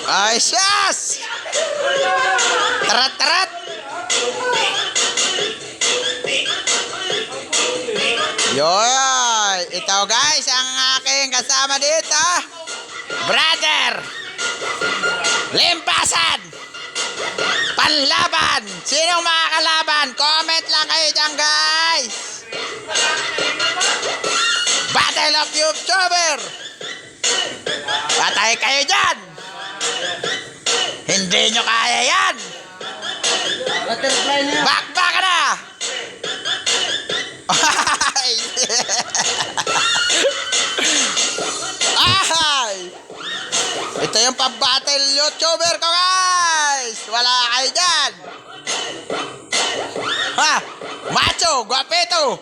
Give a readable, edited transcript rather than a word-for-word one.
Ay, siyas! Tarat, tarat! Yoy! Ito guys, ang aking kasama dito. Brother! Limpasan! Panlaban! Sinong makakalaban? Comment lang kayo dyan guys! Battle of YouTuber! Patay kayo dyan! Hindi nyo kaya yan! Butterfly na yan. Bakbak ka na! Ay! Ito yung pang-battle YouTuber ko guys! Wala kayo dyan! Ha! Macho! Guapito!